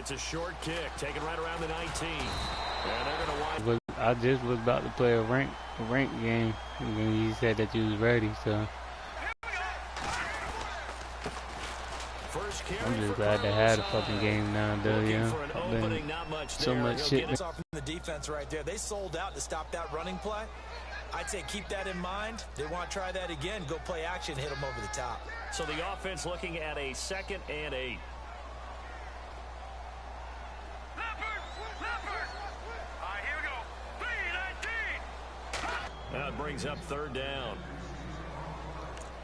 It's a short kick, taken right around the 19. And they're going to wind. I just was about to play a rank game, and you said that you was ready, so I'm just glad they had a fucking game now, though, yeah. Been so much shit. The defense right there, they sold out to stop that running play. I'd say keep that in mind. They want to try that again. Go play action, hit them over the top. So the offense looking at a 2nd and 8. That brings up 3rd down.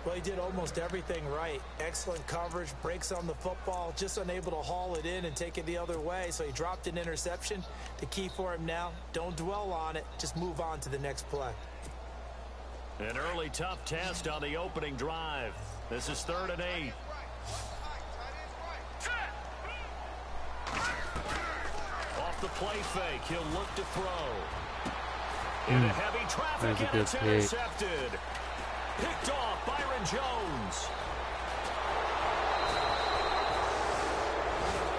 Well, he did almost everything right. Excellent coverage, breaks on the football, just unable to haul it in and take it the other way. So he dropped an interception. The key for him now, don't dwell on it. Just move on to the next play. An early tough test on the opening drive. This is 3rd and 8. Off the play fake, he'll look to throw. Into heavy traffic, and it's intercepted. Picked off, Byron Jones.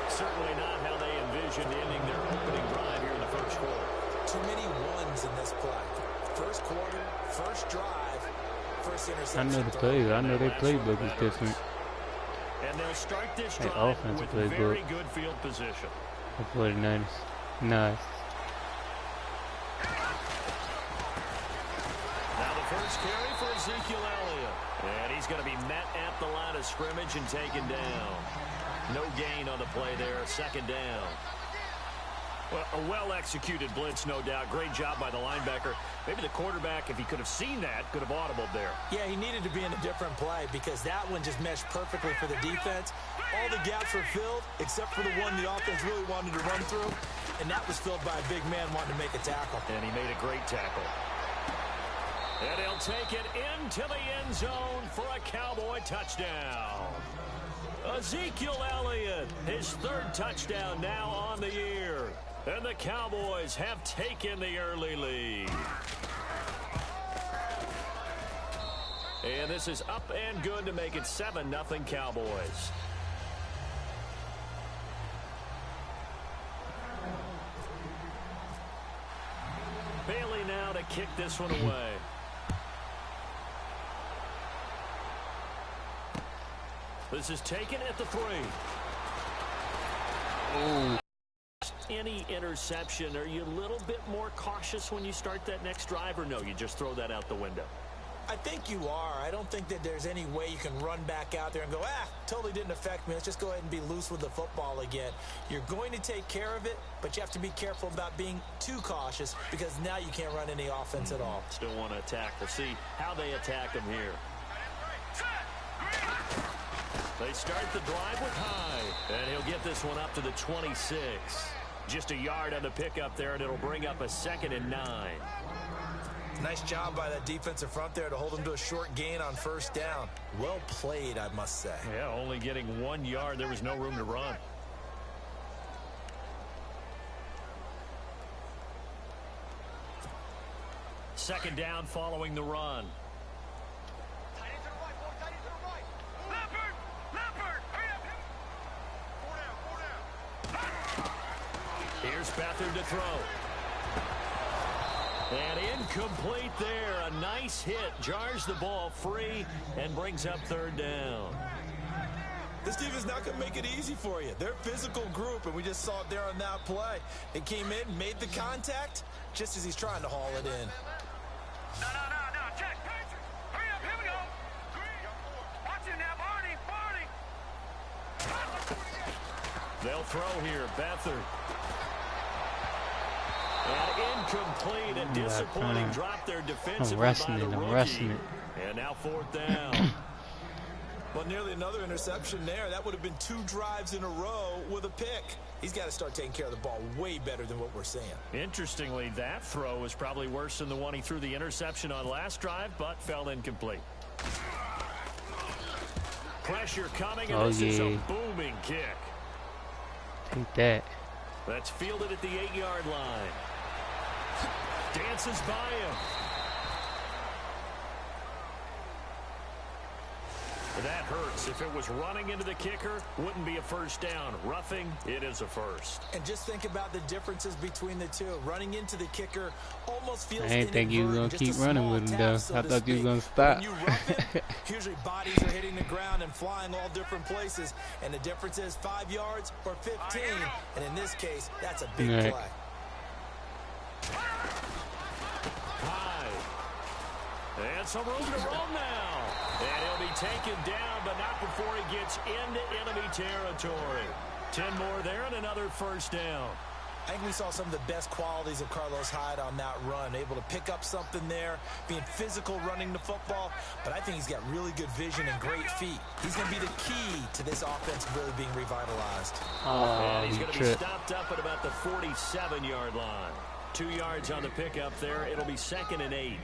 Certainly not how they envisioned ending their opening drive here in the first quarter. Too many ones in this play. First quarter, first drive, first interception. I know the plays. I know their playbook is different. And they'll start this drive with very good field position. The 49ers. Nice. First carry for Ezekiel Elliott. And he's going to be met at the line of scrimmage and taken down. No gain on the play there. 2nd down. Well, a well-executed blitz, no doubt. Great job by the linebacker. Maybe the quarterback, if he could have seen that, could have audibled there. Yeah, he needed to be in a different play because that one just meshed perfectly for the defense. All the gaps were filled except for the one the offense really wanted to run through. And that was filled by a big man wanting to make a tackle. And he made a great tackle. And he'll take it into the end zone for a Cowboy touchdown. Ezekiel Elliott, his 3rd touchdown now on the year. And the Cowboys have taken the early lead. And this is up and good to make it 7-0 Cowboys. Bailey now to kick this one away. This is taken at the 3. Oh. Any interception, are you a little bit more cautious when you start that next drive, or no, you just throw that out the window? I think you are. I don't think that there's any way you can run back out there and go, totally didn't affect me. Let's just go ahead and be loose with the football again. You're going to take care of it, but you have to be careful about being too cautious because now you can't run any offense at all. Still want to attack. We'll see how they attack them here. They start the drive with High, and he'll get this one up to the 26. Just a yard on the pickup there, and it'll bring up a 2nd and 9. Nice job by that defensive front there to hold him to a short gain on 1st down. Well played, I must say. Yeah, only getting 1 yard. There was no room to run. Second down following the run. Here's Beathard to throw. And incomplete there. A nice hit. Jars the ball free and brings up 3rd down. This team is not going to make it easy for you. They're a physical group, and we just saw it there on that play. They came in, made the contact, just as he's trying to haul it in. No. Check. Hurry up. Here we go. 3. Watch him now, Barney. They'll throw here. Beathard. And incomplete, a disappointing drop there defensively by the rookie. I'm rushing it. And now 4th down. Well, nearly another interception there. That would have been 2 drives in a row with a pick. He's got to start taking care of the ball way better than what we're seeing. Interestingly, that throw was probably worse than the one he threw the interception on last drive, but fell incomplete. Pressure coming, and this is a booming kick. Take that. That's fielded at the 8-yard line. Dances by him. That hurts. If it was running into the kicker, wouldn't be a first down. Roughing, it is a first. And just think about the differences between the two. Running into the kicker almost feels I didn't think you was going to keep running with him, though. I thought you was going to stop. When you rough it, usually bodies are hitting the ground and flying all different places. And the difference is 5 yards or 15. And in this case, that's a big play. High. And some room to roll now. And he'll be taken down, but not before he gets into enemy territory. 10 more there and another first down. I think we saw some of the best qualities of Carlos Hyde on that run. Able to pick up something there, being physical running the football. But I think he's got really good vision and great feet. He's going to be the key to this offense really being revitalized. And he's going to be stopped up at about the 47-yard line. 2 yards on the pickup there. It'll be 2nd and 8.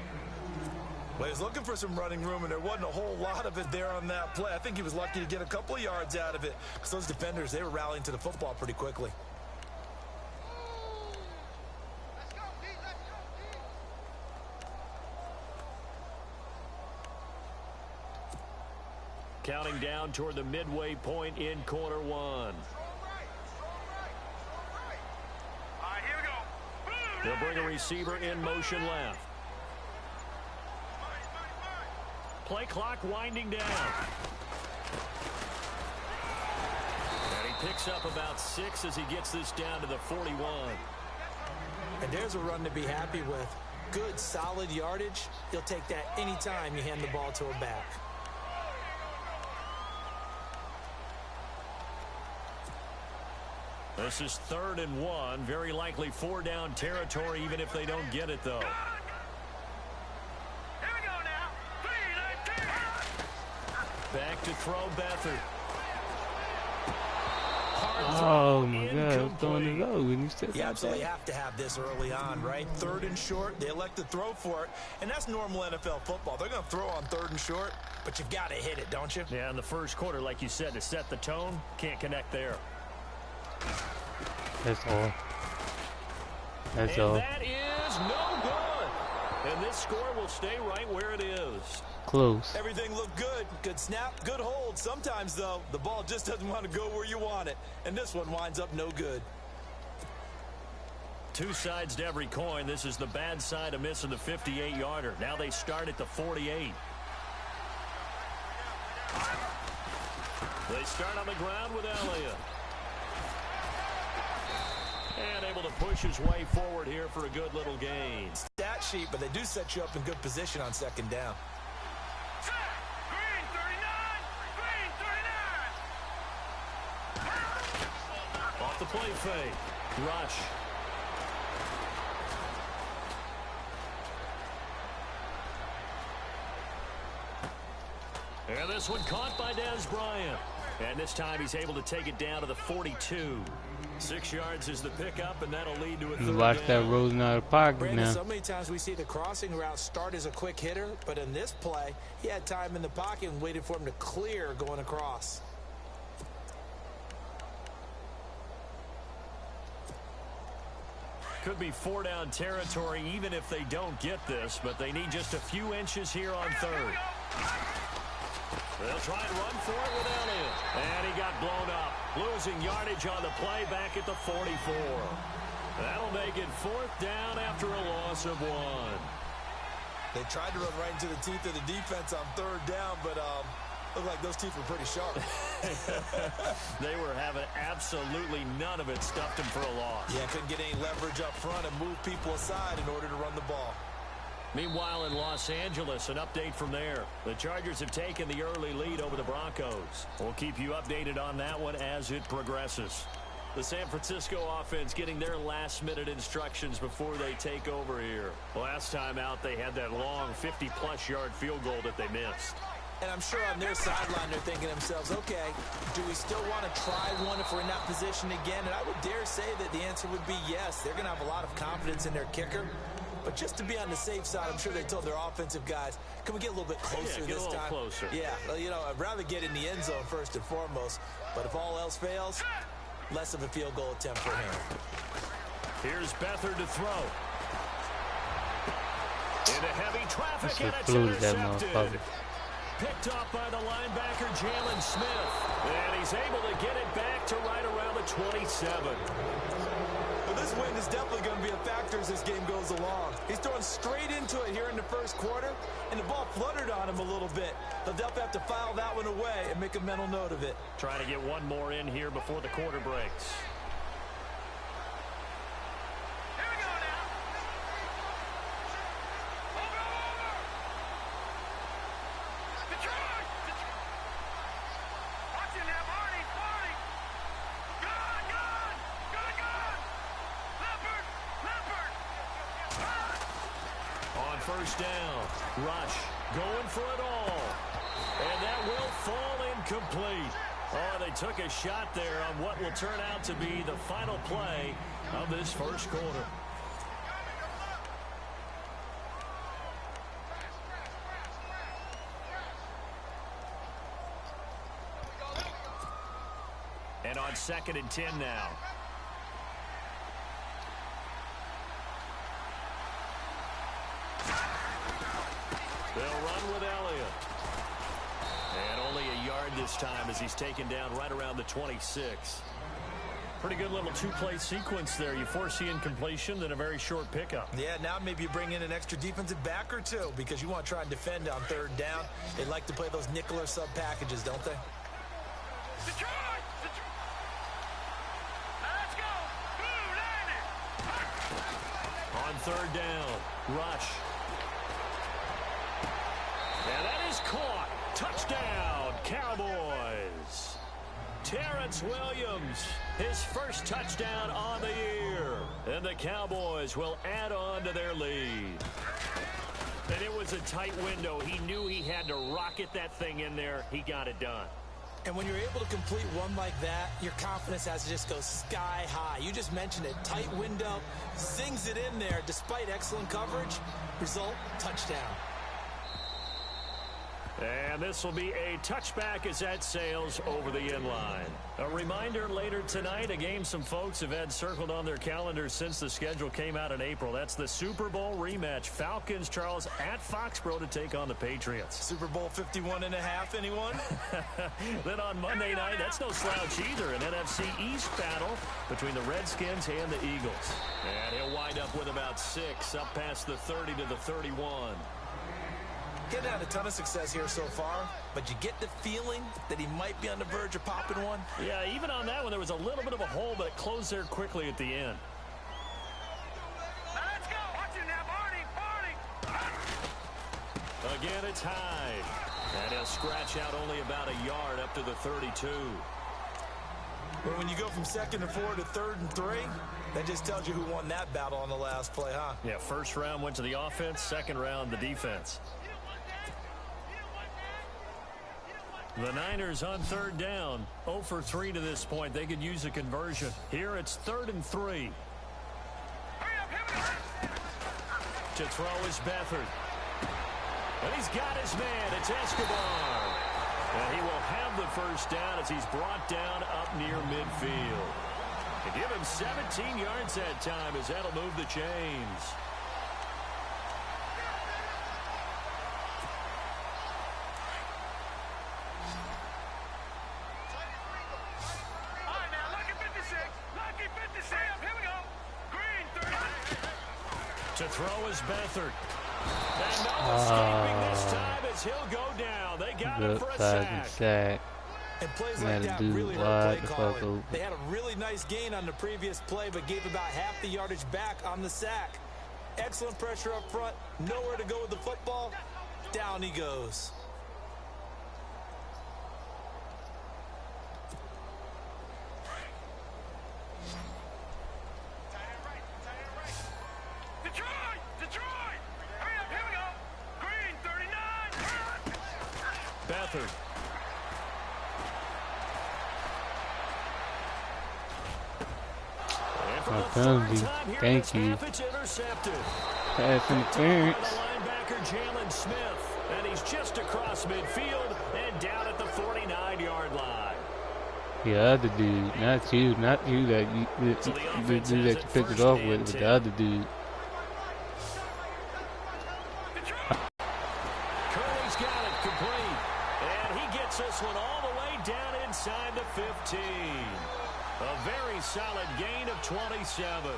Well, he was looking for some running room, and there wasn't a whole lot of it there on that play. I think he was lucky to get a couple of yards out of it because those defenders, they were rallying to the football pretty quickly. Counting down toward the midway point in quarter one. All right, here we go. They'll bring a receiver in motion left. Play clock winding down. And he picks up about 6 as he gets this down to the 41. And there's a run to be happy with. Good, solid yardage. He'll take that anytime you hand the ball to a back. This is 3rd and 1. Very likely 4 down territory, even if they don't get it, though. Back to throw Beathard. Oh my God, throwing it low when you said you absolutely have to have this early on, right? 3rd and short, they elect to throw for it, and that's normal NFL football. They're going to throw on 3rd and short, but you've got to hit it, don't you? Yeah, in the first quarter, like you said, to set the tone, can't connect there. That's all. That's and all. That is no good. And this score will stay right where it is. Close. Everything looked good. Good snap, good hold. Sometimes, though, the ball just doesn't want to go where you want it. And this one winds up no good. 2 sides to every coin. This is the bad side of missing the 58-yarder. Now they start at the 48. They start on the ground with Elliott. And able to push his way forward here for a good little gain. Stat sheet, but they do set you up in good position on 2nd down. Green 39. Off the play fake. Rush. And this one caught by Dez Bryant. And this time he's able to take it down to the 42. 6 yards is the pickup, and that'll lead to a 3rd down. Watch that rolling out of the pocket Brandon, now. so many times we see the crossing route start as a quick hitter, but in this play, he had time in the pocket and waited for him to clear going across. Could be 4 down territory even if they don't get this, but they need just a few inches here on 3rd. They'll try and run for it with Elliott. And he got blown up. Losing yardage on the play back at the 44. That'll make it 4th down after a loss of 1. They tried to run right into the teeth of the defense on 3rd down, but looked like those teeth were pretty sharp. They were having absolutely none of it. Stuffed him for a loss. Yeah, couldn't get any leverage up front and move people aside in order to run the ball. Meanwhile, in Los Angeles, an update from there. The Chargers have taken the early lead over the Broncos. We'll keep you updated on that one as it progresses. The San Francisco offense getting their last-minute instructions before they take over here. Last time out, they had that long 50-plus-yard field goal that they missed. And I'm sure on their sideline, they're thinking to themselves, okay, do we still want to try one if we're in that position again? And I would dare say that the answer would be yes. They're going to have a lot of confidence in their kicker. But just to be on the safe side, I'm sure they told their offensive guys, can we get a little bit closer this time? Closer. Yeah, well, you know, I'd rather get in the end zone first and foremost. But if all else fails, less of a field goal attempt for him. Here's Beathard to throw. Into heavy traffic, and it's that intercepted. picked off by the linebacker, Jalen Smith. And he's able to get it back to right around the 27. Well, this win is definitely going to be a factor as this game goes along. He's throwing straight into it here in the first quarter, and the ball fluttered on him a little bit. They'll definitely have to file that one away and make a mental note of it. Trying to get one more in here before the quarter breaks. First down. Rush going for it all. And that will fall incomplete. Oh, they took a shot there on what will turn out to be the final play of this first quarter. And on 2nd and 10 now. They'll run with Elliott. And only a yard this time as he's taken down right around the 26. Pretty good little two-play sequence there. You foresee incompletion, then a very short pickup. Yeah, now maybe you bring in an extra defensive back or two because you want to try and defend on 3rd down. They like to play those nickel or sub packages, don't they? Detroit! Let's go! Blue landing! On 3rd down, Rush. And that is caught. Touchdown, Cowboys. Terrence Williams, his first touchdown on the year. And the Cowboys will add on to their lead. And it was a tight window. He knew he had to rocket that thing in there. He got it done. And when you're able to complete one like that, your confidence has to just go sky high. You just mentioned it. Tight window, zings it in there despite excellent coverage. Result, touchdown. And this will be a touchback as that sails over the end line. A reminder later tonight, a game some folks have had circled on their calendars since the schedule came out in April. That's the Super Bowl rematch. Falcons, Charles, at Foxborough to take on the Patriots. Super Bowl 51.5, anyone? Then on Monday night, that's no slouch either. An NFC East battle between the Redskins and the Eagles. And he'll wind up with about 6, up past the 30 to the 31. Getting had a ton of success here so far, but you get the feeling that he might be on the verge of popping one. Yeah, even on that one, there was a little bit of a hole, but it closed there quickly at the end. Let's go! Watch it now, Barney! Again, it's Hyde. And he'll scratch out only about a yard up to the 32. But when you go from 2nd and 4 to 3rd and 3, that just tells you who won that battle on the last play, huh? Yeah, first round went to the offense, second round the defense. The Niners on 3rd down, 0 for 3 to this point. They could use a conversion. Here it's 3rd and 3. To throw is Beathard. And he's got his man. It's Escobar. And he will have the first down as he's brought down up near midfield. To give him 17 yards that time as that'll move the chains. To throw is Beathard. And no escaping this time as he'll go down. They got him for a sack. And plays like that really hurt play calling. They had a really nice gain on the previous play, but gave about half the yardage back on the sack. Excellent pressure up front. Nowhere to go with the football. Down he goes. Beathard. Thank you. Pass interference. Linebacker Jalen Smith, and he's just across midfield and down at the 49-yard line. The other dude, not you that you do that you picked it off with, but the other dude. Curry's got it complete. 27.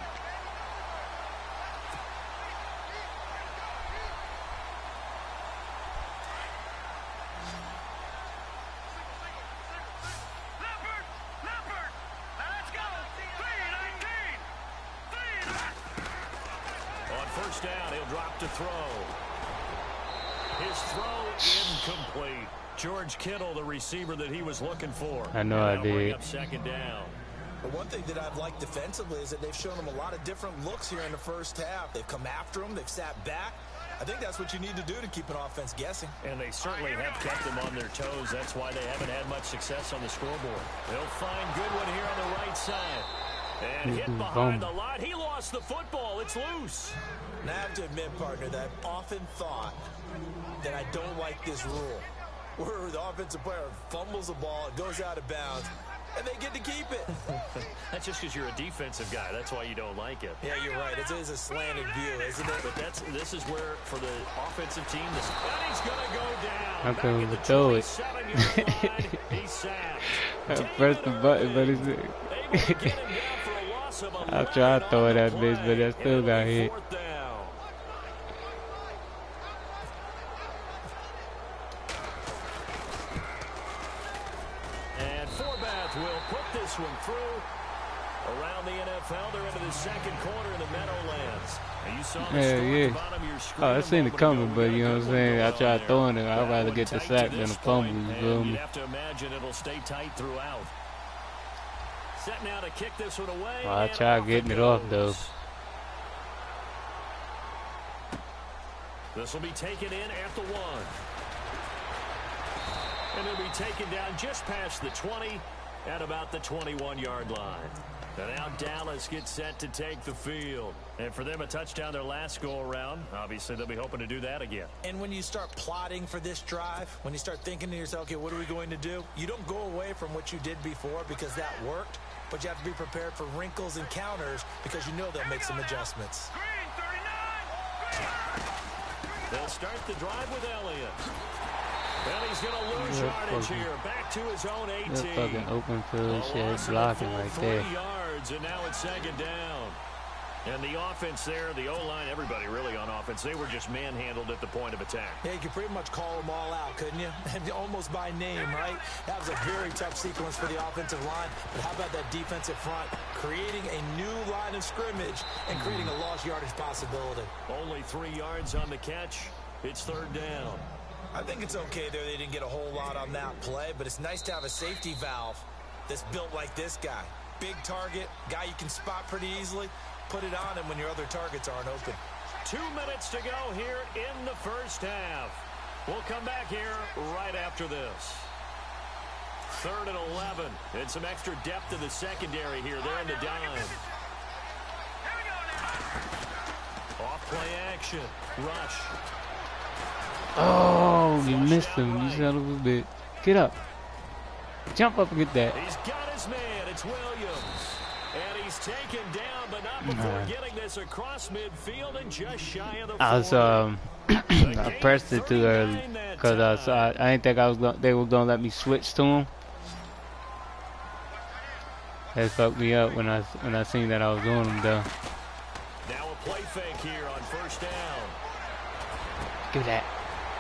First down, he'll drop to throw. His throw incomplete. George Kittle, the receiver that he was looking for. I know I did. Bring up second down. But one thing that I've liked defensively is that they've shown him a lot of different looks here in the first half. They've come after him. They've sat back. I think that's what you need to do to keep an offense guessing. And they certainly have kept them on their toes. That's why they haven't had much success on the scoreboard. They'll find Goodwin here on the right side. And hit behind the line. He lost the football. It's loose. And I have to admit, partner, that I've often thought that I don't like this rule, where the offensive player fumbles the ball, it goes out of bounds, and they get to keep it. That's just because you're a defensive guy. That's why you don't like it. Yeah, you're right. It is a slanted view, isn't it? But this is where, for the offensive team, and he's going to go down. I'm going to throw it. He's sacked. I pressed the button, but it's... I'll try to throw that bitch, but I still got hit. And Forbath will put this one through. Around the NFL, they're into the second quarter in the Meadowlands. And you saw the bottom of your screen. I seen it coming, but you know what I'm saying? I tried throwing it. I'd rather get the sack than a fumble, you feel me? You have to imagine it'll stay tight throughout. Set now to kick this one away. I tried getting it off, though. This will be taken in at the 1. And it'll be taken down just past the 20 at about the 21-yard line. And now Dallas gets set to take the field. And for them, a touchdown their last go-around. Obviously, they'll be hoping to do that again. And when you start plotting for this drive, when you start thinking to yourself, okay, what are we going to do? You don't go away from what you did before because that worked. But you have to be prepared for wrinkles and counters because you know they'll make some adjustments. They'll start the drive with Elliott. And he's going to lose yardage here. Back to his own 18. They're fucking open field shit, blocking right there. 40 yards, and now it's second down. And the offense there, the O-line, everybody really on offense, they were just manhandled at the point of attack. Yeah, you could pretty much call them all out, couldn't you? Almost by name, right? That was a very tough sequence for the offensive line. But how about that defensive front creating a new line of scrimmage and creating a lost yardage possibility? Only 3 yards on the catch. It's third down. I think it's okay there. They didn't get a whole lot on that play, but it's nice to have a safety valve that's built like this guy. Big target, guy you can spot pretty easily. Put it on him when your other targets aren't open. 2 minutes to go here in the first half. We'll come back here right after this. 3rd and 11. And some extra depth to the secondary here. They're in the dime. Off play action. Rush. Oh, you missed him. You son of a bitch. Get up. Jump up and get that. He's got his man. It's Williams. And he's taken down, but not before getting this across midfield and just shy of the 40. I was I pressed it too early because I didn't think they were gonna let me switch to him. That fucked me up when I seen that I was doing them though. Now a play fake here on first down. Give that.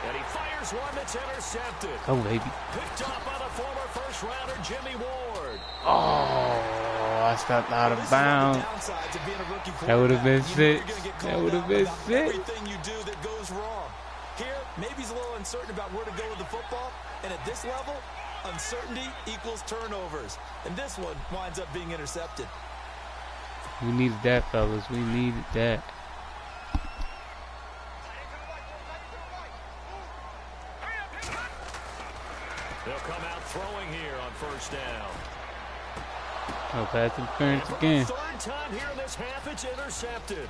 And he fires one that's intercepted. Oh baby. Picked up by the former first rounder Jimmy Ward. Oh, I stepped out of bounds. That would have been sick. That would have been sick. Everything you do that goes wrong. Here, maybe he's a little uncertain about where to go with the football. And at this level, uncertainty equals turnovers. And this one winds up being intercepted. We needed that, fellas. We needed that. They'll come out throwing here on first down. No pass interference again. Third time here in this half, it's intercepted.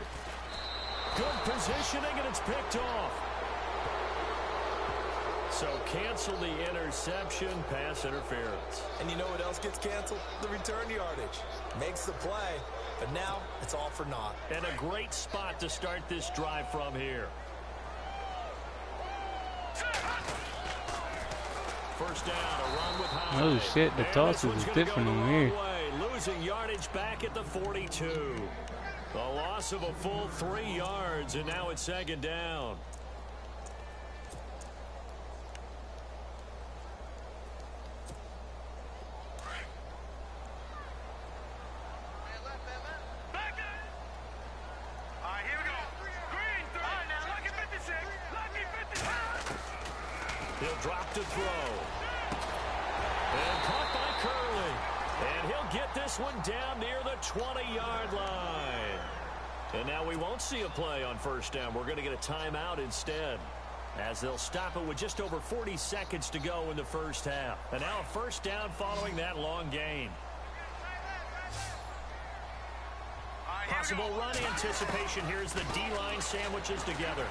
Good positioning, and it's picked off. So cancel the interception, pass interference. And you know what else gets canceled? The return yardage. Makes the play, but now it's all for naught. And a great spot to start this drive from here. First down, a run with Howard. Oh shit, the toss was different in here. losing yardage back at the 42. A loss of a full 3 yards, and now it's second down. He'll drop to throw. And caught by Curley. And he'll get this one down near the 20-yard line. And now we won't see a play on first down. We're going to get a timeout instead, as they'll stop it with just over 40 seconds to go in the first half. And now a first down following that long gain. Possible run anticipation here as the D-line sandwiches together.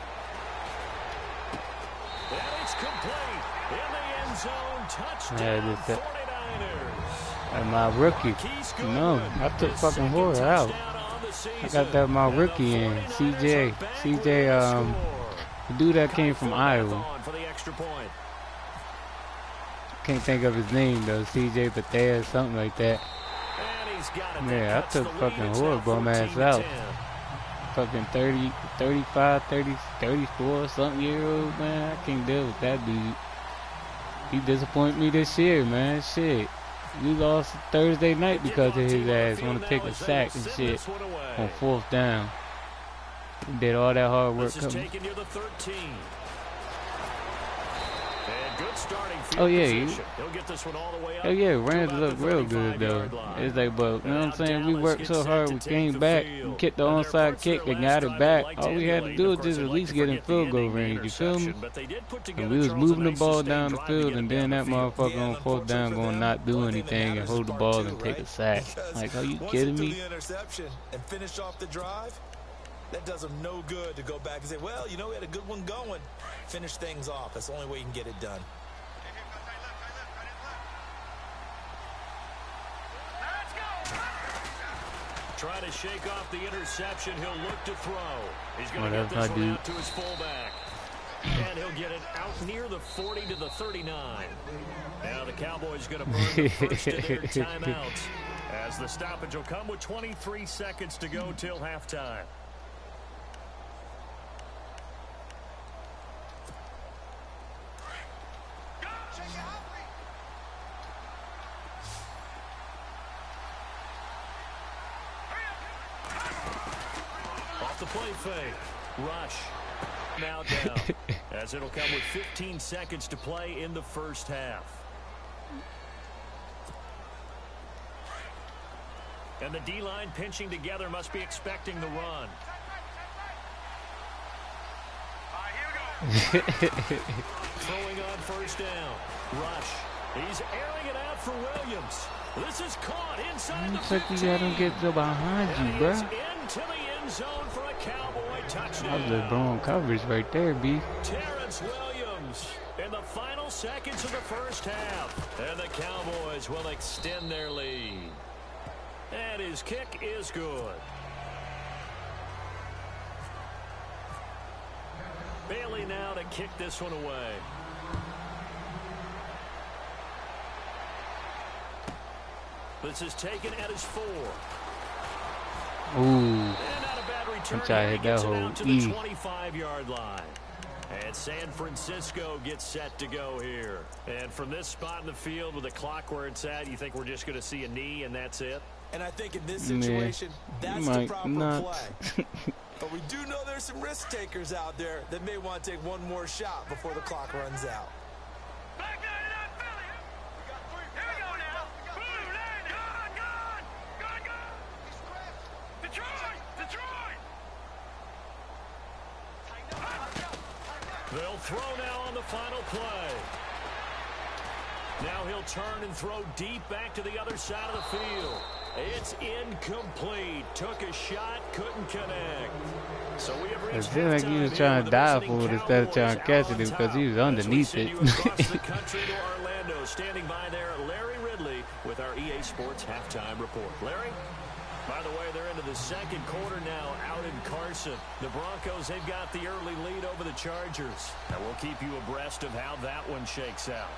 And it's complete in the end zone. Touchdown, 49ers. And my rookie, no, I took fucking Horror out. I got that my rookie in, CJ, the dude that came from Iowa. Can't think of his name though, CJ Bethea, something like that. Yeah, I took fucking Horror bum ass out. Fucking 30, 35, 30, 34 something year old, man. I can't deal with that dude. He disappointed me this year, man. Shit. We lost Thursday night because of his ass. Want to take a sack and shit on fourth down. He did all that hard work. Oh yeah, Rams look real good though. It's like, but you know what I'm saying? We worked so hard, we came back, we kicked the onside kick and got it back. All we had to do was just at least get in field goal range. You feel me? And we was moving the ball down the field, and then that motherfucker on fourth down gonna not do anything and hold the ball and take a sack. Like, are you kidding me? And finish off the drive. That does them no good to go back and say, well, you know, we had a good one going. Finish things off. That's the only way you can get it done. Try to shake off the interception. He'll look to throw. He's going to get this one out to his fullback. And he'll get it out near the 40 to the 39. Now the Cowboys going to burn the first of their timeouts, as the stoppage will come with 23 seconds to go till halftime. The play fake. Rush. Now down. As it'll come with 15 seconds to play in the first half. And the D-line pinching together must be expecting the run. Throwing on first down. Rush. He's airing it out for Williams. This is caught inside the 15. You gotta get to behind you, bro. Into the end zone for a Cowboy touchdown. That was the wrong coverage right there, B. Terrence Williams in the final seconds of the first half. And the Cowboys will extend their lead. And his kick is good. Bailey now to kick this one away. This is taken at his 4. Ooh. And not a bad return. Try to hit that hole. To the 25-yard line. And San Francisco gets set to go here. And from this spot in the field with the clock where it's at, you think we're just going to see a knee and that's it? And I think in this situation, that's the proper play. But we do know there's some risk takers out there that may want to take one more shot before the clock runs out. They'll throw now on the final play. Now he'll turn and throw deep back to the other side of the field. It's incomplete. Took a shot, couldn't connect. So we have reached halftime. Like he was trying to dive for it instead of trying to catch it because he was underneath it. Standing by there, Larry Ridley with our EA Sports halftime report. Larry? By the way, they're into the second quarter now out in Carson. The Broncos, they've got the early lead over the Chargers. And we'll keep you abreast of how that one shakes out.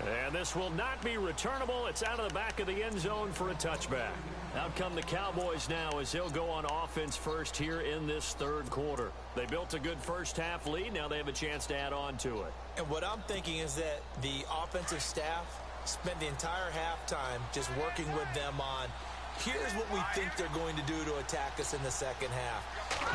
And this will not be returnable. It's out of the back of the end zone for a touchback. Out come the Cowboys now as they'll go on offense first here in this third quarter. They built a good first half lead. Now they have a chance to add on to it. And what I'm thinking is that the offensive staff spent the entire halftime just working with them on, here's what we think they're going to do to attack us in the second half.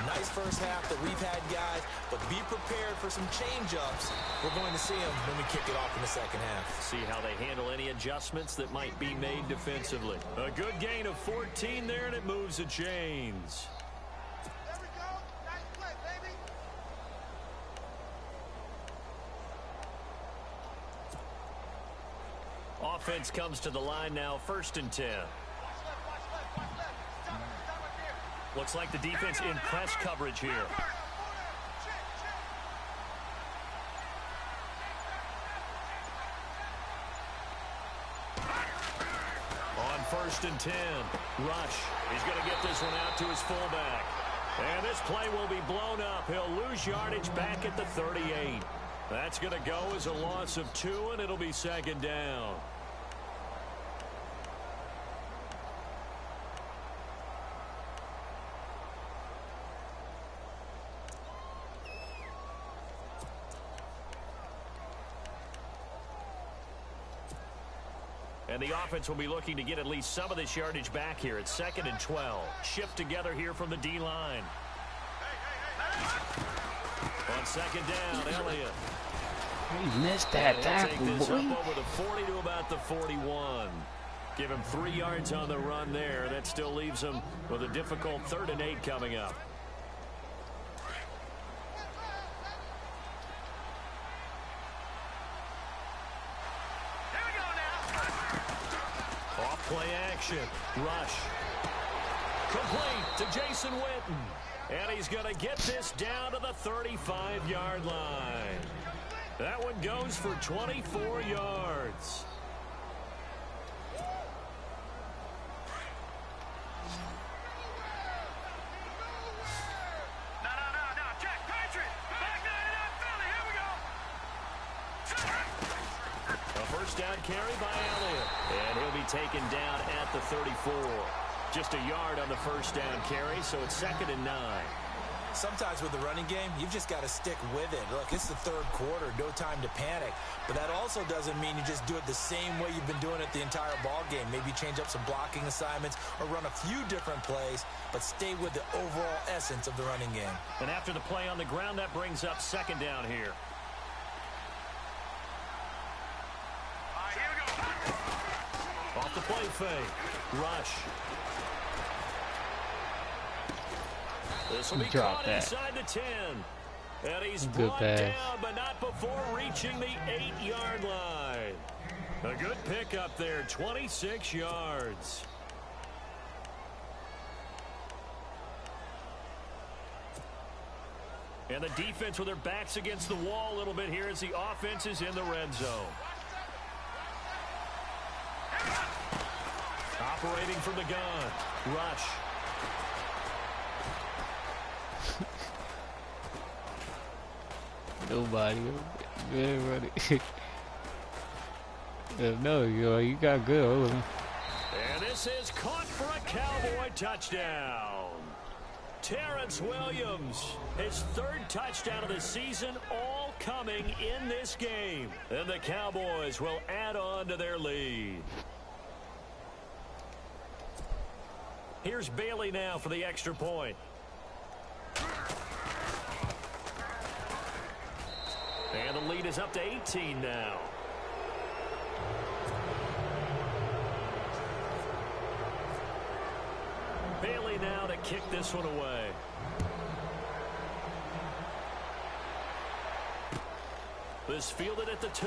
Nice first half that we've had, guys, but be prepared for some change-ups. We're going to see them when we kick it off in the second half. See how they handle any adjustments that might be made defensively. A good gain of 14 there, and it moves the chains. There we go. Nice play, baby. Offense comes to the line now, 1st and 10. Looks like the defense in press coverage here. On 1st and 10, Rush. He's going to get this one out to his fullback. And this play will be blown up. He'll lose yardage back at the 38. That's going to go as a loss of 2, and it'll be 2nd down. And the offense will be looking to get at least some of this yardage back here. It's 2nd and 12. Shift together here from the D-line. On 2nd down, Elliott. He missed that tackle, take this boy. up over the 40 to about the 41. Give him 3 yards on the run there. That still leaves him with a difficult 3rd and 8 coming up. Play action. Rush. Complete to Jason Witten. And he's going to get this down to the 35-yard line. That one goes for 24 yards. No. Check. Patriot. Back 99 Philly. Here we go. A first down carry by Elliott. And he'll be taken down at the 34. Just a yard on the first down carry, so it's 2nd and 9. Sometimes with the running game, you've just got to stick with it. Look, it's the third quarter, no time to panic. But that also doesn't mean you just do it the same way you've been doing it the entire ball game. Maybe change up some blocking assignments or run a few different plays, but stay with the overall essence of the running game. And after the play on the ground, that brings up 2nd down here. Off the play fake. Rush. This will be caught inside the 10. And he's brought down, but not before reaching the 8-yard line. A good pickup there, 26 yards. And the defense with their backs against the wall a little bit here as the offense is in the red zone. Operating from the gun. Rush. Nobody. Good running. No, you got good over him. And this is caught for a Cowboy touchdown. Terrence Williams, his 3rd touchdown of the season, all coming in this game. And the Cowboys will add on to their lead. Here's Bailey now for the extra point. And the lead is up to 18 now. Bailey now to kick this one away. This fielded at the 2.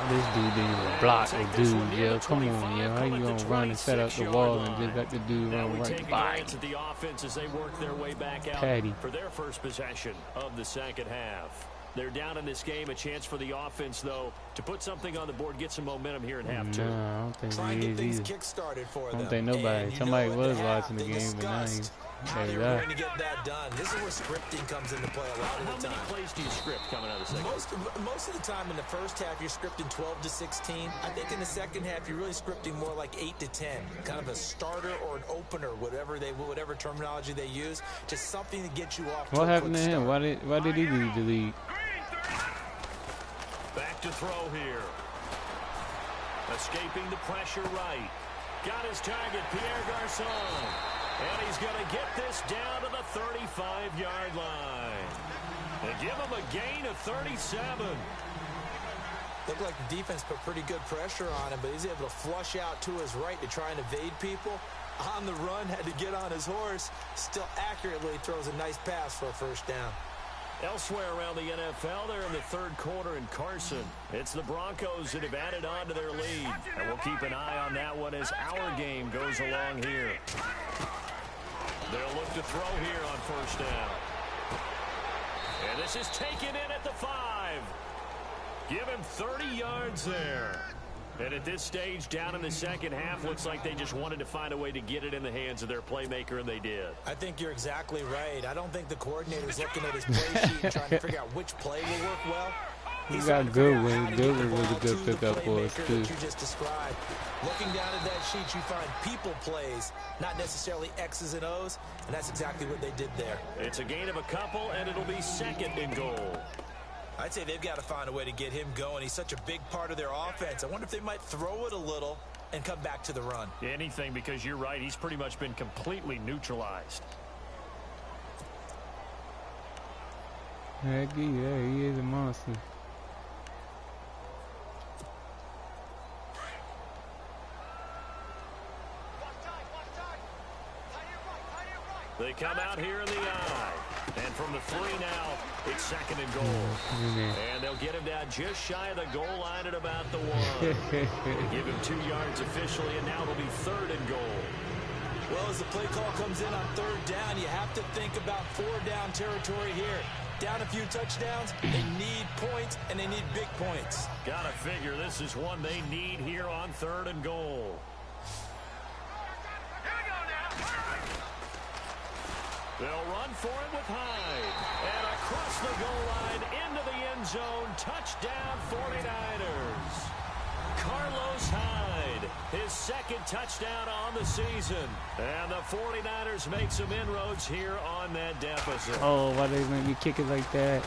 This dude didn't even block the dude, yo. Come on, yo. How you gonna run and set up the wall and just let the dude run right by? The offense as they work their way back out for their first possession of the second half. They're down in this game. A chance for the offense, though, to put something on the board, get some momentum here in half 2. No, I don't think Try and get things either. kick-started for I don't them. think nobody. And Somebody at was the half, watching the they game, but now discussed how they were going to get that done. This is where scripting comes into play a lot of the time. How many plays do you script coming out of the second? Most of the time in the first half, you're scripting 12 to 16. I think in the second half, you're really scripting more like 8 to 10. Kind of a starter or an opener, whatever terminology they use. Just something to get you off. What happened to him? Why did he leave the league? Back to throw here. Escaping the pressure right. Got his target, Pierre Garçon. And he's going to get this down to the 35-yard line. They give him a gain of 37. Looked like the defense put pretty good pressure on him, but he's able to flush out to his right to try and evade people. On the run, had to get on his horse. Still accurately throws a nice pass for a first down. Elsewhere around the NFL, they're in the third quarter in Carson. It's the Broncos that have added on to their lead. And we'll keep an eye on that one as our game goes along here. They'll look to throw here on first down. And this is taken in at the 5. Give him 30 yards there. And at this stage, down in the second half, looks like they just wanted to find a way to get it in the hands of their playmaker, and they did. I think you're exactly right. I don't think the coordinator's looking at his play sheet and trying to figure out which play will work well. He got good ones. Good was a good pickup for us, too. You just described. Looking down at that sheet, you find people plays, not necessarily X's and O's, and that's exactly what they did there. It's a gain of a couple, and it'll be second and goal. I'd say they've got to find a way to get him going. He's such a big part of their offense. I wonder if they might throw it a little and come back to the run. Anything, because you're right. He's pretty much been completely neutralized. Heck yeah, he is a monster. They come out here in the eye. And from the 3 now, it's second and goal. And they'll get him down just shy of the goal line at about the 1. Give him 2 yards officially, and now it'll be third and goal. Well, as the play call comes in on third down, you have to think about 4-down territory here. Down a few touchdowns, they need points, and they need big points. Gotta figure this is one they need here on third and goal. They'll run for it with Hyde. And across the goal line into the end zone. Touchdown 49ers. Carlos Hyde, his second touchdown on the season. And the 49ers make some inroads here on that deficit. Oh, why they let me kick it like that?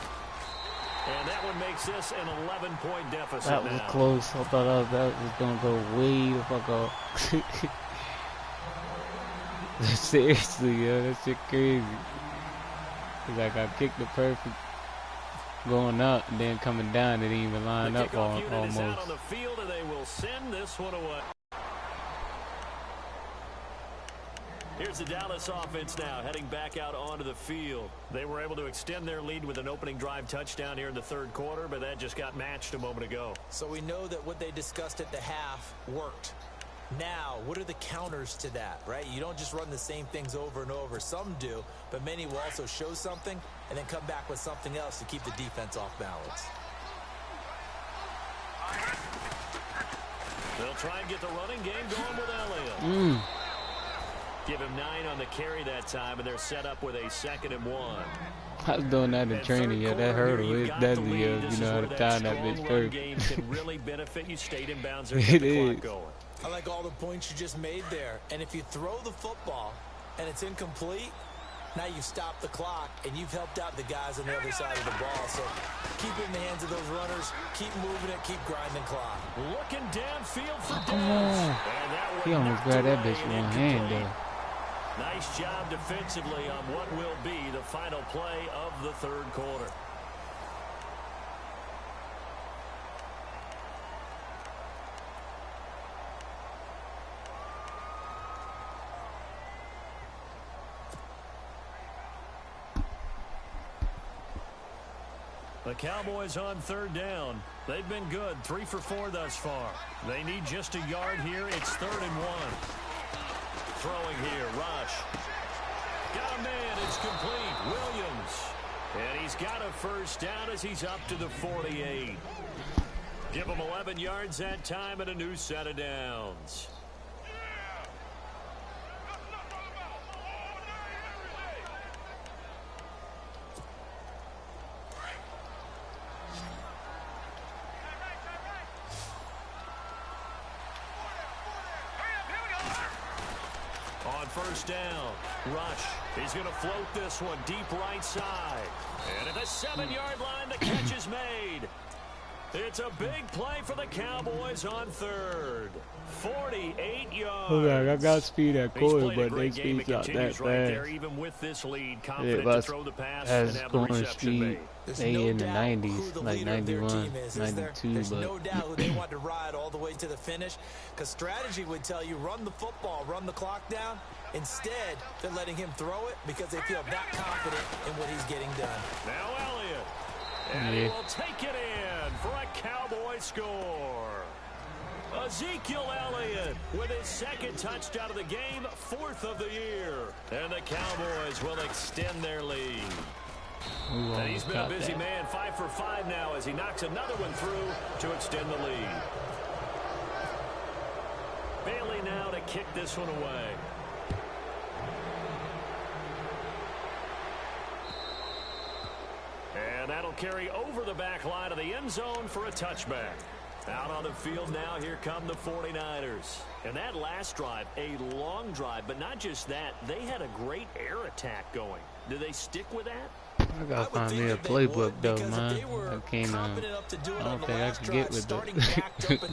And that one makes this an 11-point deficit. That was close. I thought that was going to go way the fuck off. Seriously, yo, that shit crazy. It's like I kicked it perfect going up and then coming down, it didn't even line up almost. Out on the field, and they will send this one away. Here's the Dallas offense now heading back out onto the field. They were able to extend their lead with an opening drive touchdown here in the third quarter, but that just got matched a moment ago. So we know that what they discussed at the half worked. Now, what are the counters to that, right? You don't just run the same things over and over. Some do, but many will also show something and then come back with something else to keep the defense off balance. They'll try and get the running game going with Elliott. Give him 9 on the carry that time, and they're set up with a 2nd and 1. I was doing that in training. Yeah, that hurdle is deadly. You know how to time that bitch first. Game can really benefit you. Stayed in bounds. It is. I like all the points you just made there. And if you throw the football and it's incomplete, now you stop the clock and you've helped out the guys on the other side of the ball. So keep it in the hands of those runners. Keep moving it. Keep grinding clock. Looking downfield for Come on. He almost grabbed that bitch with one hand there. Nice job defensively on what will be the final play of the third quarter. The Cowboys on third down. They've been good, 3 for 4 thus far. They need just a yard here. It's 3rd and 1. Throwing here, rush. Got a man, it's complete. Williams. And he's got a first down as he's up to the 48. Give him 11 yards that time and a new set of downs. On first down, Rush. He's going to float this one deep right side. And at the 7-yard line, the catch is made. It's a big play for the Cowboys on third. 48 yards. Hold on, I got speed at quarter, but they speed's not that fast. Even with this lead, confident to throw the pass and have the reception made. They in the 90s, like 91, 92, There's but no doubt who they want to ride all the way to the finish, because strategy would tell you run the football, run the clock down. Instead, they're letting him throw it because they feel that confident in what he's getting done. Now Elliott, and he will take it in for a Cowboy score. Ezekiel Elliott with his second touchdown of the game, 4th of the year. And the Cowboys will extend their lead. And he's been a busy man, 5 for 5 now as he knocks another one through to extend the lead. Bailey now to kick this one away. And that'll carry over the back line of the end zone for a touchback. Out on the field now, here come the 49ers. And that last drive, a long drive, but not just that. They had a great air attack going. Do they stick with that? I gotta find me a playbook though, man. I can't, I don't think I can get with the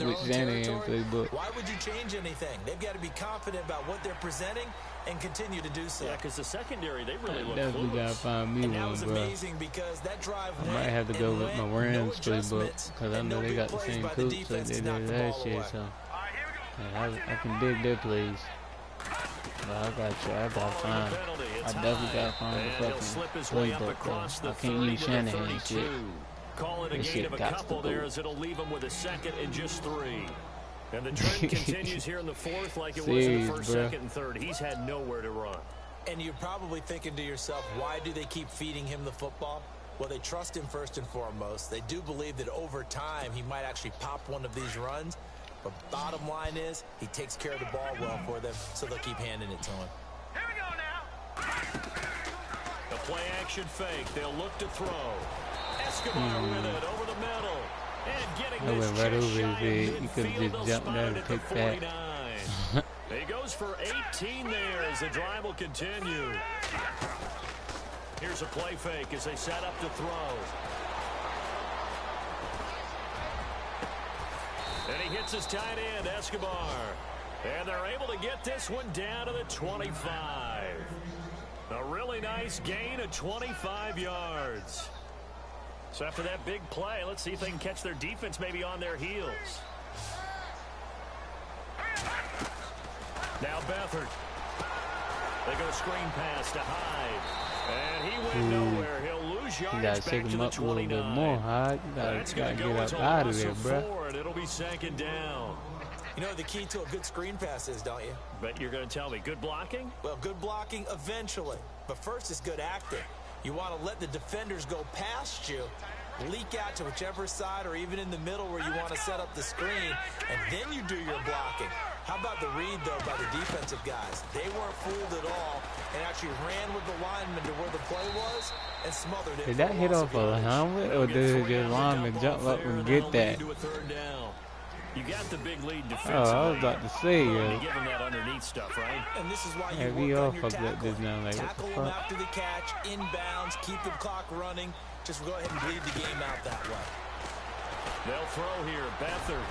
with Shanahan playbook. Why would you change anything? They've got to be confident about what they're presenting and continue to do so. Yeah, because the secondary, they really look definitely gotta find me one, bro. I might have to go with my Rams playbook because I know they got the same coach that they did last year, so yeah, I can dig their plays. But I gotta find. I definitely gotta find the fucking playbook, though. I can't use Shanahan shit. Call it a gain of a couple there as it'll leave him with a 2nd and just 3. And the trend continues here in the 4th like it was in the 1st, 2nd, and 3rd. He's had nowhere to run. And you're probably thinking to yourself, why do they keep feeding him the football? Well, they trust him first and foremost. They do believe that over time he might actually pop one of these runs. But bottom line is, he takes care of the ball well for them, so they'll keep handing it to him. Here we go now. The play action fake. They'll look to throw. Escobar with it over the middle. And getting I this went right over his shot head. in You could have midfield, just jumped there and picked that. He goes for 18 there as the drive will continue. Here's a play fake as they set up to throw. And he hits his tight end, Escobar. And they're able to get this one down to the 25. A really nice gain of 25 yards. So after that big play, let's see if they can catch their defense maybe on their heels. Now Beathard. They go screen pass to Hyde. And he went nowhere. He'll lose yards. You gotta shake him up a little bit more, Hyde. You gotta get up out of there, bro. It'll be 2nd down. You know what the key to a good screen pass is, don't you? But you're going to tell me, good blocking? Well, good blocking eventually. But first is good acting. You want to let the defenders go past you, leak out to whichever side or even in the middle where you want to set up the screen, and then you do your blocking. How about the read, though, by the defensive guys? They weren't fooled at all and actually ran with the lineman to where the play was and smothered it. Did that hit off a helmet, or did the lineman jump up and get that? You got the big lead defensively. Oh, I was about to say, You give him that underneath stuff, right? And this is why you yeah, work we all on your fucked up tackle. this now. Like, Tackle what him the fuck? after the catch, inbounds, keep the clock running. Just go ahead and bleed the game out that way. They'll throw here. Beathard.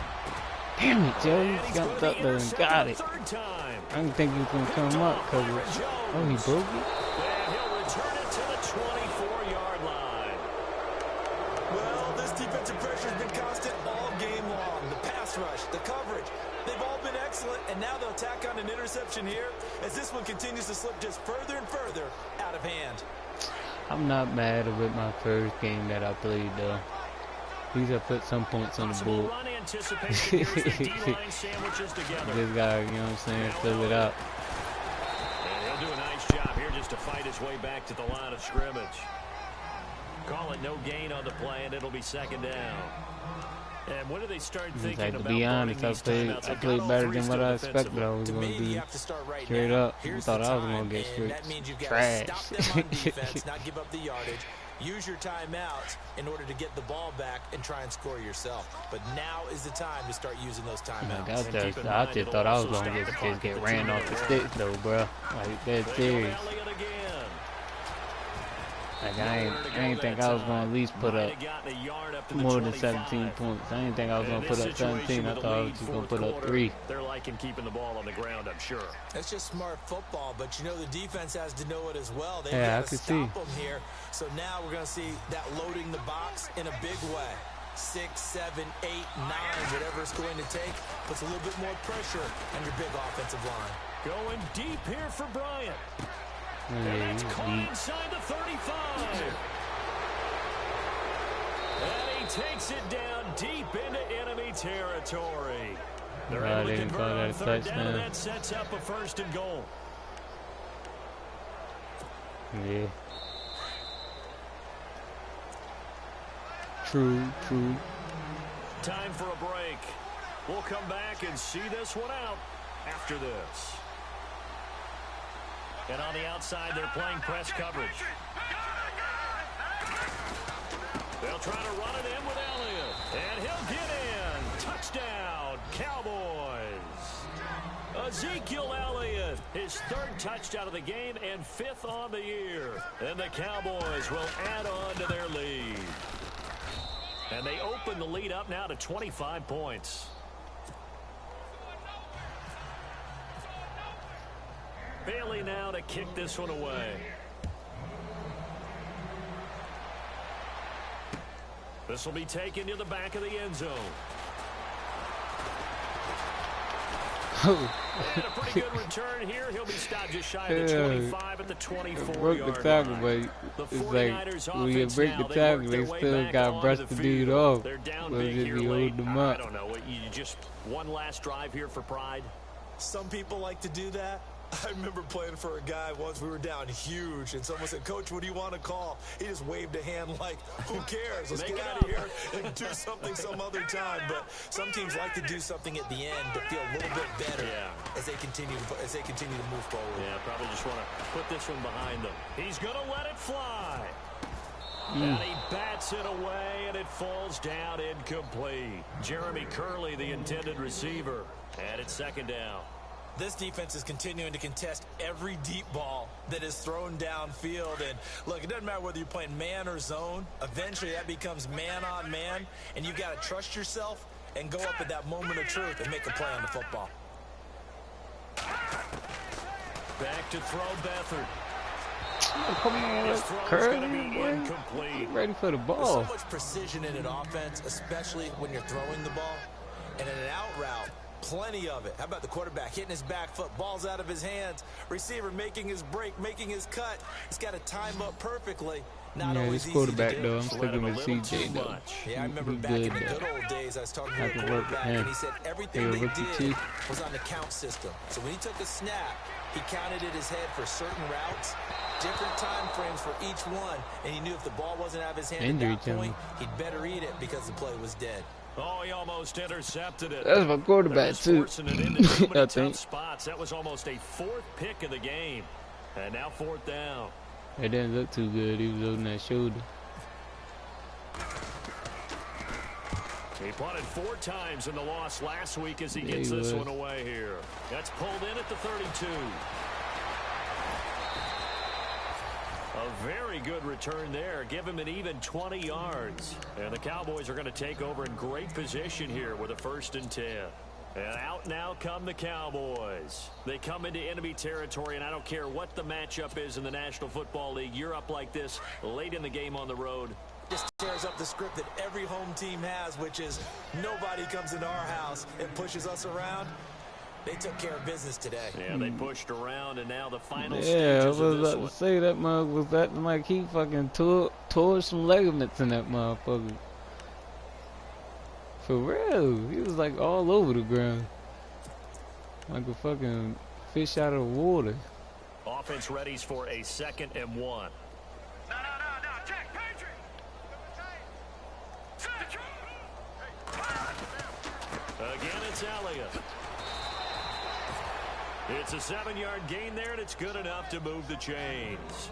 Damn it, Joe. He jumped up there and got it. I didn't think he was going to come up because he broke it. And he'll return it to the 24-yard line. Well, this defensive pressure has been constant all game long. The pass rush, the coverage, they've all been excellent, and now they'll tack on an interception here as this one continues to slip just further and further out of hand. I'm not mad with my first game that I played, though. At least I put some points on the board. Just gotta, you know what I'm saying, fill it up. And he'll do a nice job here just to fight his way back to the line of scrimmage. Call it no gain on the play, and it'll be 2nd down. And when do they start thinking like, about to be honest, I played better than what I expected I was going to do. Straight up, I thought I was going to get straight trash. Stop them on defense, not give up the yardage. Use your timeouts in order to get the ball back and try and score yourself. But now is the time to start using those timeouts. I just thought I was going to get ran off the sticks, though, bro. Like, that's serious. Like, I ain't think I was going to at least put up more than 17 points. I didn't think I was going to put up 17. I thought I was just going to put up 3. They're liking keeping the ball on the ground, I'm sure. That's just smart football, but you know the defense has to know it as well. They've Yeah, got to stop them here. So now we're going to see that loading the box in a big way. 6, 7, 8, 9, whatever it's going to take, puts a little bit more pressure on your big offensive line. Going deep here for Bryant. And that's caught inside the 35. And he takes it down deep into enemy territory. They're able to convert on 3rd down, and that sets up a 1st and goal. Yeah. True. Time for a break. We'll come back and see this one out after this. And on the outside, they're playing press coverage. They'll try to run it in with Elliott. And he'll get in. Touchdown, Cowboys. Ezekiel Elliott, his 3rd touchdown of the game and 5th on the year. And the Cowboys will add on to their lead. And they open the lead up now to 25 points. Bailey now to kick this one away. This will be taken to the back of the end zone. And a pretty good return here. He'll be stopped just shy of the 25 at the 24-yard line. But it's like when you break the tackle, they still got to brush the dude off. They're down so big just here be late. holding them up. I don't know. You just one last drive here for pride. Some people like to do that. I remember playing for a guy once. We were down huge, and someone said, "Coach, what do you want to call?" He just waved a hand like, "Who cares? Let's get out of here and do something some other time." But some teams like to do something at the end to feel a little bit better as they continue to move forward. Yeah, probably just want to put this one behind them. He's going to let it fly. And he bats it away, and it falls down incomplete. Jeremy Curley, the intended receiver, and it's 2nd down. This defense is continuing to contest every deep ball that is thrown downfield. And look, it doesn't matter whether you're playing man or zone. Eventually, that becomes man on man, and you've got to trust yourself and go up at that moment of truth and make a play on the football. Back to throw Beathard. Oh, come on, Curly, boy. Ready for the ball. There's so much precision in an offense, especially when you're throwing the ball. And in an out route, plenty of it. How about the quarterback hitting his back foot, balls out of his hands, receiver making his break, making his cut. He's got to time up perfectly. Not always this easy quarterback, to do. though, I'm sticking with CJ, though. Yeah, I remember back in the good old days, I was talking to a quarterback, and he said everything they did was on the count system. So when he took a snap, he counted in his head for certain routes, different time frames for each one, and he knew if the ball wasn't out of his hand at that point, he'd better eat it because the play was dead. Oh, he almost intercepted it. That's my quarterback, too. I think. Spots. That was almost a 4th pick of the game. And now 4th down. It didn't look too good. He was holding that shoulder. He punted 4 times in the loss last week as he gets this one away here. That's pulled in at the 32. A very good return there. Give him an even 20 yards. And the Cowboys are going to take over in great position here with a 1st and 10. And out now come the Cowboys. They come into enemy territory, and I don't care what the matchup is in the National Football League. You're up like this late in the game on the road. This tears up the script that every home team has, which is nobody comes into our house and pushes us around. They took care of business today. Yeah, they pushed around, and now the final stages of this I was about to say that mug was acting like he fucking tore some ligaments in that motherfucker. For real. He was like all over the ground. Like a fucking fish out of the water. Offense readies for a 2nd and 1. No, check, Patriot. Again, it's Elliott. It's a 7-yard gain there, and it's good enough to move the chains.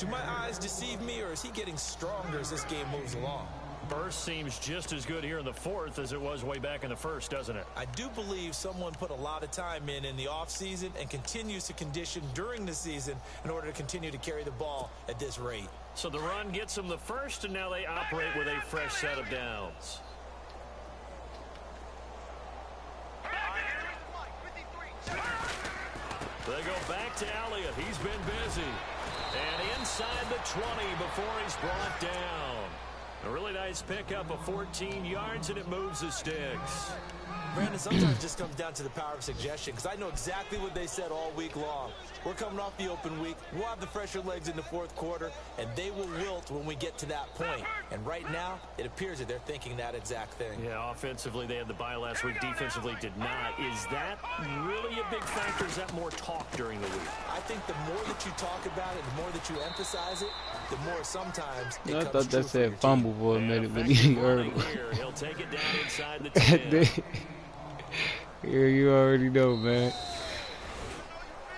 Do my eyes deceive me, or is he getting stronger as this game moves along? Burst seems just as good here in the fourth as it was way back in the first, doesn't it? I do believe someone put a lot of time in the offseason and continues to condition during the season in order to continue to carry the ball at this rate. So the run gets them the first, and now they operate with a fresh set of downs. They go back to Elliott. He's been busy. And inside the 20 before he's brought down. A really nice pickup of 14 yards, and it moves the sticks. Brandon, sometimes it just comes down to the power of suggestion, because I know exactly what they said all week long. We're coming off the open week. We'll have the fresher legs in the fourth quarter, and they will wilt when we get to that point. And right now, it appears that they're thinking that exact thing. Yeah, offensively, they had the bye last week. Defensively, did not. Is that really a big factor? Is that more talk during the week? I think the more that you talk about it, the more that you emphasize it, the more sometimes it I comes thought that true said for fumble for a minute when he heard him. He'll take it down inside the 10. Yeah, you already know, man.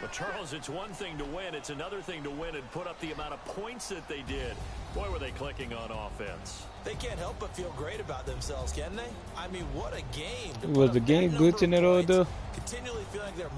But Charles, it's one thing to win. It's another thing to win and put up the amount of points that they did. Boy, were they clicking on offense. They can't help but feel great about themselves, can they? I mean, what a game. Was the game glitching at all, though? Continually feeling like they're